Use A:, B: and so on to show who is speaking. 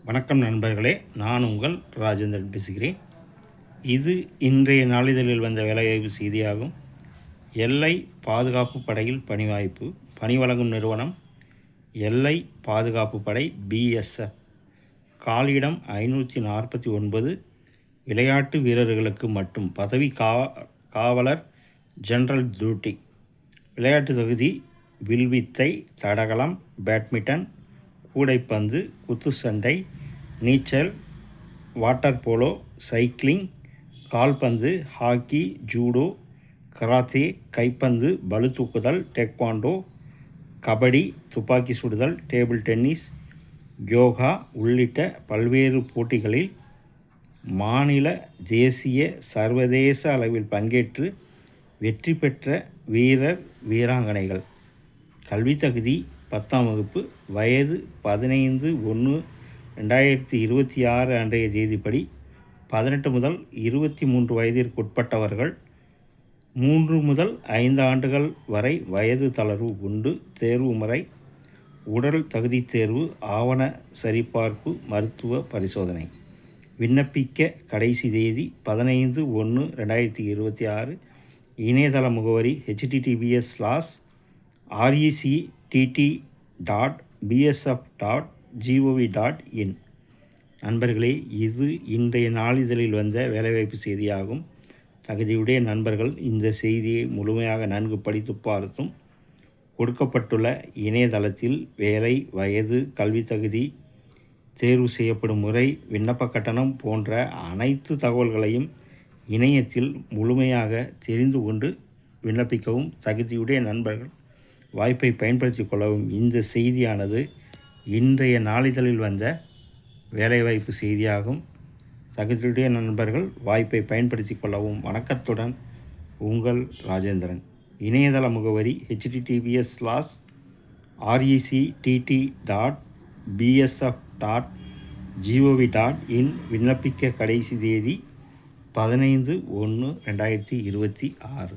A: வணக்கம் நண்பர்களே, நான் உங்கள் ராஜேந்திரன் பேசுகிறேன். இது இன்றைய நாளிதழில் வந்த வேலைவாய்ப்பு செய்தியாகும். எல்லை பாதுகாப்பு படையில் பணிவாய்ப்பு. பணி வழங்கும் நிறுவனம் எல்லை பாதுகாப்பு படை BSF. காலியிடம் 549. விளையாட்டு வீரர்களுக்கு மட்டும். பதவி காவலர் ஜெனரல் டியூட்டி. விளையாட்டு தகுதி வில்வித்தை, தடகளம், பேட்மிண்டன், கூடைப்பந்து, குத்துச்சண்டை, நீச்சல், வாட்டர் போலோ, சைக்கிளிங், கால்பந்து, ஹாக்கி, ஜூடோ, கராத்தே, கைப்பந்து, பளு தூக்குதல், டேக்வாண்டோ, கபடி, துப்பாக்கி சுடுதல், டேபிள் டென்னிஸ், யோகா உள்ளிட்ட பல்வேறு போட்டிகளில் மாநில, தேசிய, சர்வதேச அளவில் பங்கேற்று வெற்றி பெற்ற வீரர், வீராங்கனைகள். கல்வித் தகுதி 10ஆம் வகுப்பு. வயது 15/1/2026 அன்றைய தேதிப்படி 18 முதல் 23 வயதிற்குட்பட்டவர்கள். 3 முதல் 5 ஆண்டுகள் வரை வயது தளர்வு உண்டு. தேர்வு முறை உடல் தகுதி தேர்வு, ஆவண சரிபார்ப்பு, மருத்துவ பரிசோதனை. விண்ணப்பிக்க கடைசி தேதி 15/1/2026. இணையதள முகவரி https://rect.bsf.gov.in. நண்பர்களே, இது இன்றைய நாளிதழில் வந்த வேலைவாய்ப்பு செய்தியாகும். தகுதியுடைய நண்பர்கள் இந்த செய்தியை முழுமையாக நன்கு படித்து பார்த்தும் கொடுக்கப்பட்டுள்ள இணையதளத்தில் வேலை, வயது, கல்வி தகுதி, தேர்வு செய்யப்படும் முறை, விண்ணப்ப கட்டணம் போன்ற அனைத்து தகவல்களையும் இணையத்தில் முழுமையாக தெரிந்து கொண்டு விண்ணப்பிக்கவும். தகுதியுடைய நண்பர்கள் வாய்ப்பை பயன்படுத்தி கொள்ளவும். இந்த செய்தியானது இன்றைய நாளிதழில் வந்த வேலைவாய்ப்பு செய்தியாகும். தகுதியுடைய நண்பர்கள் வாய்ப்பை பயன்படுத்தி கொள்ளவும். வணக்கத்துடன் உங்கள் ராஜேந்திரன். இணையதள முகவரி https://rect.bsf.gov.in. விண்ணப்பிக்க கடைசி தேதி 15/1/2026.